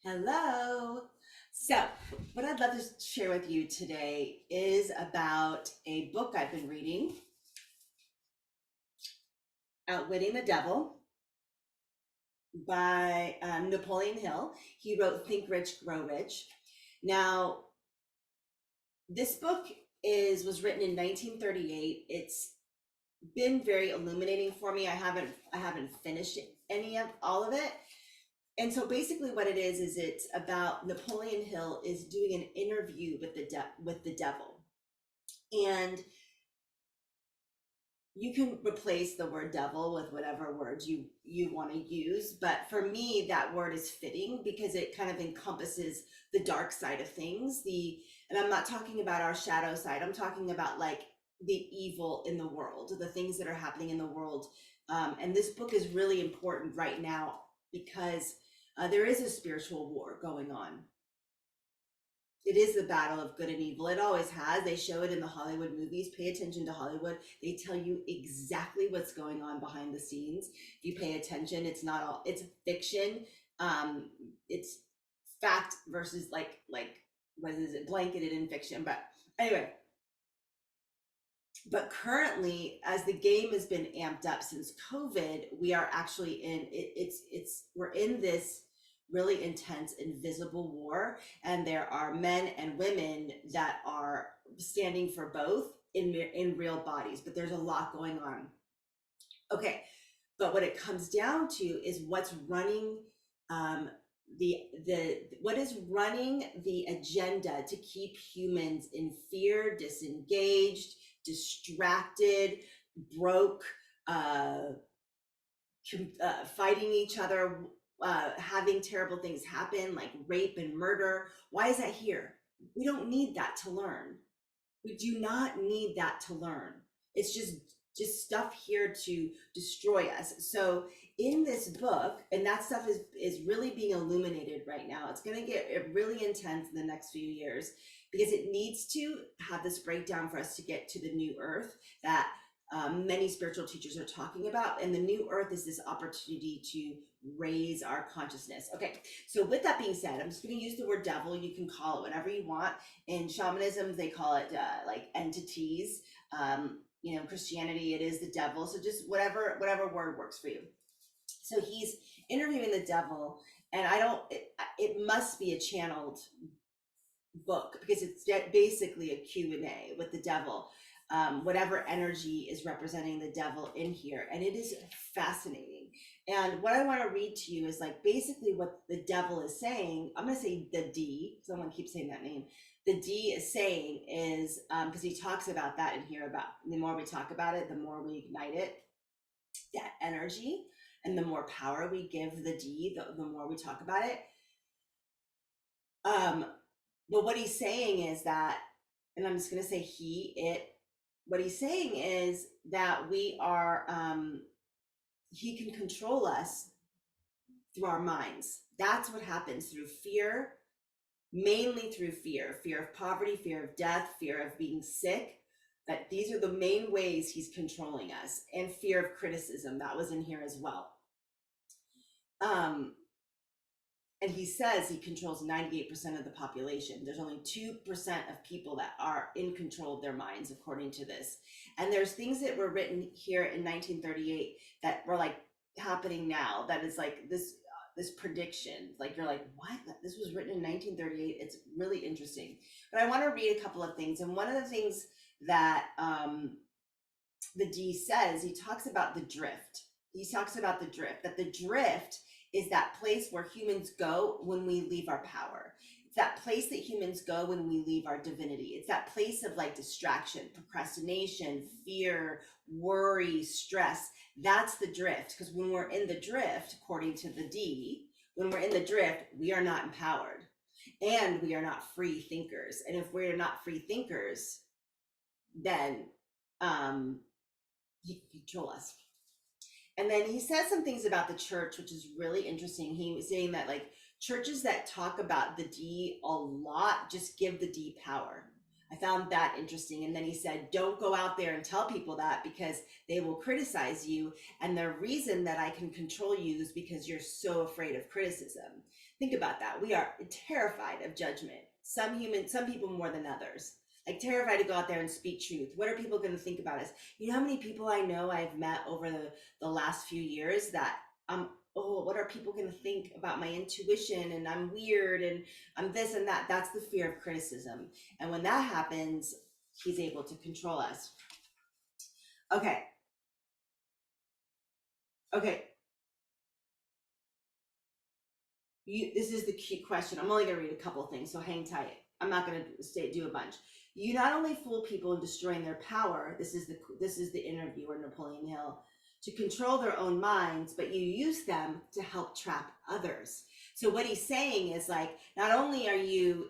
Hello. So, what I'd love to share with you today is about a book I've been reading, Outwitting the Devil by Napoleon Hill. He wrote Think Rich, Grow Rich. Now, this book was written in 1938. It's been very illuminating for me. I haven't finished any of all of it. And so basically what it is it's about Napoleon Hill is doing an interview with the devil. And you can replace the word devil with whatever words you want to use, but for me that word is fitting because it kind of encompasses the dark side of things. And I'm not talking about our shadow side. I'm talking about like the evil in the world, the things that are happening in the world. And this book is really important right now because there is a spiritual war going on. It is the battle of good and evil. It always has. They show it in the Hollywood movies. Pay attention to Hollywood. They tell you exactly what's going on behind the scenes. If you pay attention, it's fiction. It's fact versus like what is it, blanketed in fiction. But anyway, but currently, as the game has been amped up since COVID, we are actually we're in this really intense invisible war, and there are men and women that are standing for both in real bodies, but there's a lot going on. Okay, but what it comes down to is what's running what is running the agenda to keep humans in fear, disengaged, distracted, broke, fighting each other, having terrible things happen like rape and murder. Why is that here? We don't need that to learn. We do not need that to learn. It's just stuff here to destroy us. So in this book, and that stuff is really being illuminated right now. It's going to get really intense in the next few years because it needs to have this breakdown for us to get to the new earth that many spiritual teachers are talking about. And the new earth is this opportunity to raise our consciousness. Okay, so with that being said, I'm just going to use the word devil. You can call it whatever you want. In shamanism, they call it like entities. Christianity, it is the devil. So just whatever word works for you. So he's interviewing the devil, and it must be a channeled book because it's basically a Q&A with the devil. Whatever energy is representing the devil in here. And it is fascinating. And what I want to read to you is like basically what the devil is saying. I'm going to say the D. Someone keeps saying that name. The D is saying is, because he talks about that in here, about the more we talk about it, the more we ignite it, that energy, and the more power we give the D, the more we talk about it. But what he's saying is that, and I'm just going to say what he's saying is that we are, he can control us through our minds. That's what happens through fear, mainly through fear of poverty, fear of death, fear of being sick. That these are the main ways he's controlling us, and fear of criticism. That was in here as well. And he says he controls 98% of the population. There's only 2% of people that are in control of their minds, according to this. And there's things that were written here in 1938 that were like happening now. That is like this prediction. Like you're like, what? This was written in 1938. It's really interesting. But I want to read a couple of things. And one of the things that the D says, he talks about the drift. That the drift is that place where humans go when we leave our power. It's that place that humans go when we leave our divinity. It's that place of like distraction, procrastination, fear, worry, stress. That's the drift. Because when we're in the drift, according to the D, when we're in the drift, we are not empowered and we are not free thinkers. And if we're not free thinkers, then he can control us. And then he says some things about the church, which is really interesting. He was saying that like churches that talk about the D a lot just give the D power. I found that interesting. And then he said, don't go out there and tell people that because they will criticize you. And the reason that I can control you is because you're so afraid of criticism. Think about that. We are terrified of judgment. Some people more than others. Like terrified to go out there and speak truth. What are people going to think about us? You know how many people I know I've met over the last few years that oh, what are people going to think about my intuition, and I'm weird and I'm this and that. That's the fear of criticism. And when that happens, he's able to control us. Okay. Okay. This is the key question. I'm only going to read a couple of things, so hang tight. I'm not going to do a bunch. You not only fool people in destroying their power. This is the interviewer, Napoleon Hill, to control their own minds, but you use them to help trap others. So what he's saying is like, not only are you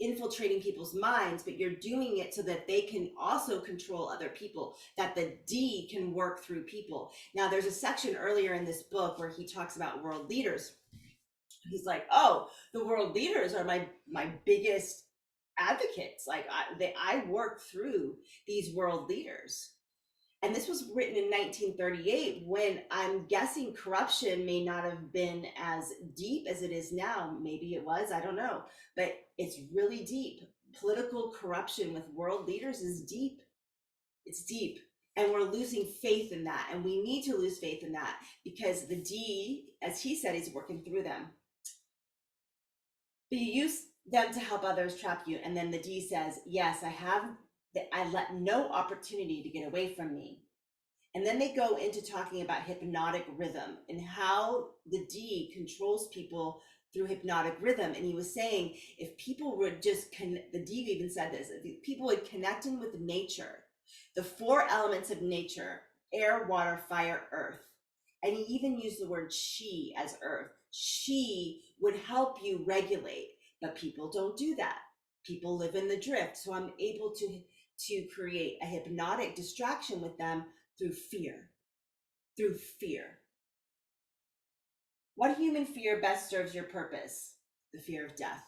infiltrating people's minds, but you're doing it so that they can also control other people, that the D can work through people. Now, there's a section earlier in this book where he talks about world leaders. He's like, oh, the world leaders are my biggest advocates. Like I work through these world leaders. And this was written in 1938, when I'm guessing corruption may not have been as deep as it is now. Maybe it was, I don't know, but it's really deep. Political corruption with world leaders is deep. It's deep. And we're losing faith in that. And we need to lose faith in that, because the D, as he said, is working through them. But you use them to help others trap you. And then the D says, yes, I let no opportunity to get away from me. And then they go into talking about hypnotic rhythm and how the D controls people through hypnotic rhythm. And he was saying, if people would just the D even said this, if people would connect in with nature, the 4 elements of nature, air, water, fire, earth. And he even used the word she as earth. She would help you regulate, but people don't do that. People live in the drift. So I'm able to create a hypnotic distraction with them through fear. Through fear. What human fear best serves your purpose? The fear of death.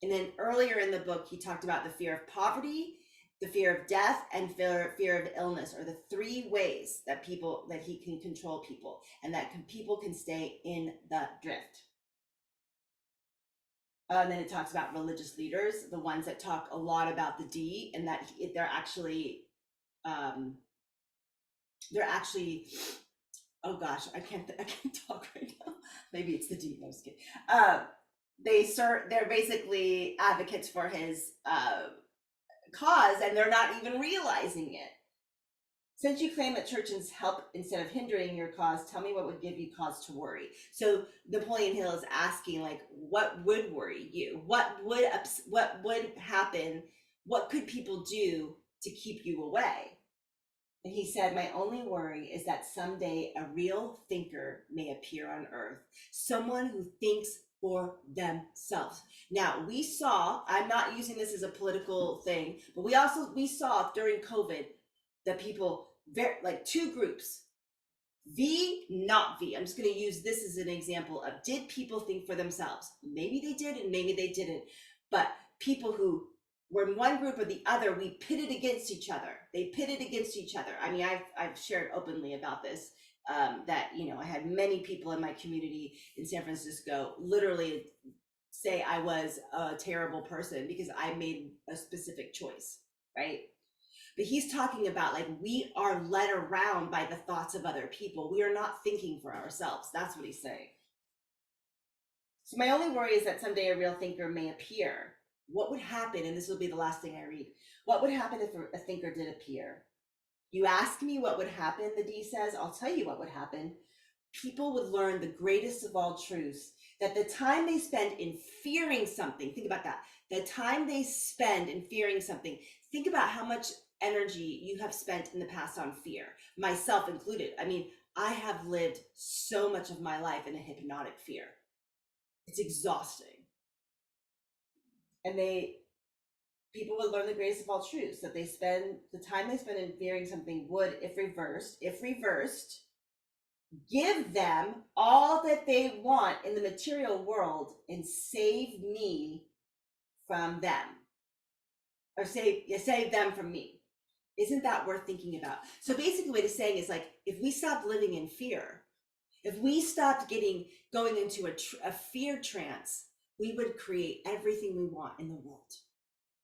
And then earlier in the book, he talked about the fear of poverty, the fear of death, and fear of illness are the 3 ways that he can control people, and that people can stay in the drift. And then it talks about religious leaders, the ones that talk a lot about the D, and that they're actually, oh gosh, I can't talk right now. Maybe it's the D. No, I'm just kidding. They're basically advocates for his cause, and they're not even realizing it. Since you claim that churches help instead of hindering your cause, tell me what would give you cause to worry. So Napoleon Hill is asking, like, what would worry you? What would happen? What could people do to keep you away? And he said, my only worry is that someday a real thinker may appear on earth, someone who thinks for themselves. Now, we saw, I'm not using this as a political thing, but we saw during COVID that people, like 2 groups, V, not V. I'm just going to use this as an example of, did people think for themselves? Maybe they did and maybe they didn't. But people who were in one group or the other, we pitted against each other. They pitted against each other. I mean, I've shared openly about this, that, I had many people in my community in San Francisco literally say I was a terrible person because I made a specific choice, right? But he's talking about, like, we are led around by the thoughts of other people. We are not thinking for ourselves. That's what he's saying. So my only worry is that someday a real thinker may appear. What would happen, and this will be the last thing I read, what would happen if a thinker did appear? You ask me what would happen, the D says, I'll tell you what would happen. People would learn the greatest of all truths, that the time they spend in fearing something, think about that, the time they spend in fearing something, think about how much energy you have spent in the past on fear, myself included. I mean, I have lived so much of my life in a hypnotic fear. It's exhausting. And people would learn the greatest of all truths, that the time they spend in fearing something would, if reversed, give them all that they want in the material world and save me from them, or save them from me. Isn't that worth thinking about? So basically what it's saying is, like, if we stop living in fear, If we stopped going into a fear trance, we would create everything we want in the world.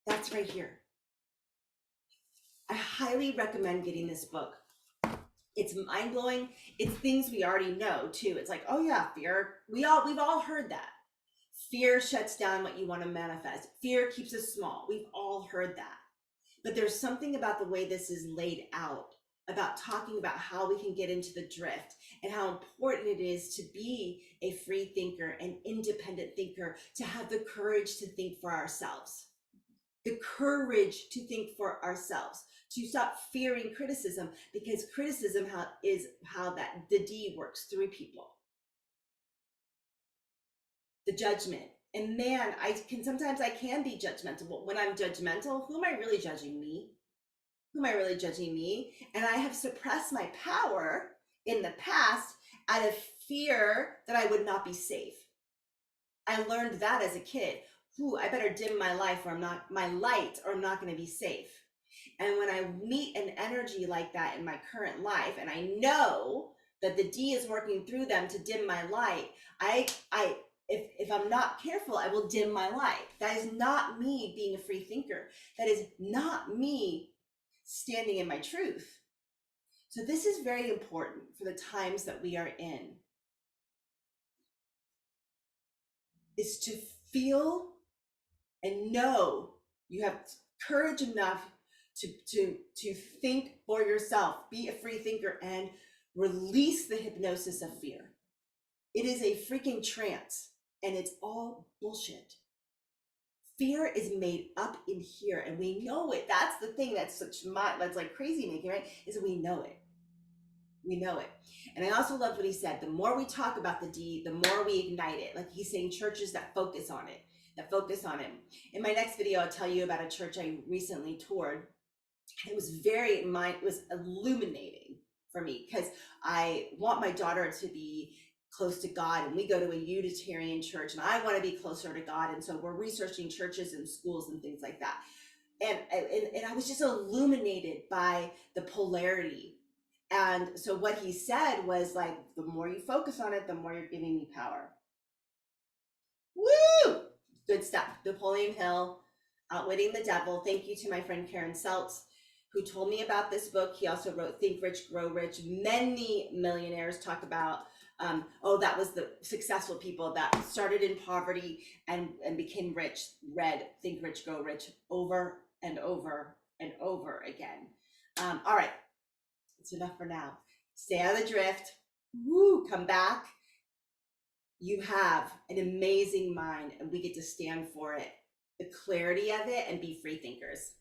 That's right here. I highly recommend getting this book. It's mind-blowing. It's things we already know too. It's like, oh yeah, fear. We've all heard that. Fear shuts down what you want to manifest. Fear keeps us small. We've all heard that. But there's something about the way this is laid out, about talking about how we can get into the drift and how important it is to be a free thinker, an independent thinker, to have the courage to think for ourselves. The courage to think for ourselves, to stop fearing criticism, because criticism is how that the D works through people. The judgment. And man, sometimes I can be judgmental, but when I'm judgmental, who am I really judging? Me? Who am I really judging? Me? And I have suppressed my power in the past out of fear that I would not be safe. I learned that as a kid. I better dim my light or I'm not going to be safe. And when I meet an energy like that in my current life, and I know that the D is working through them to dim my light, if I'm not careful, I will dim my light. That is not me being a free thinker. That is not me standing in my truth. So this is very important for the times that we are in, is to feel and know you have courage enough to think for yourself, be a free thinker, and release the hypnosis of fear. It is a freaking trance, and it's all bullshit. Fear is made up in here, and we know it. That's the thing that's like crazy making, right? Is we know it. We know it. And I also love what he said. The more we talk about the D, the more we ignite it. Like he's saying, churches that focus on it, that focus on it. In my next video, I'll tell you about a church I recently toured. It was it was illuminating for me, because I want my daughter to be close to God, and we go to a Unitarian church, and I want to be closer to God. And so we're researching churches and schools and things like that. And I was just illuminated by the polarity. And so what he said was like, the more you focus on it, the more you're giving me power. Woo! Good stuff. Napoleon Hill, Outwitting the Devil. Thank you to my friend Karen Seltz, who told me about this book. He also wrote Think Rich, Grow Rich. Many millionaires talk about, that was the successful people that started in poverty and became rich, read Think Rich, Grow Rich over and over and over again. All right, that's enough for now. Stay out of the drift. Woo, come back. You have an amazing mind, and we get to stand for it, the clarity of it, and be free thinkers.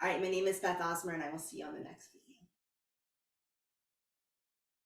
All right, my name is Beth Osmer, and I will see you on the next video.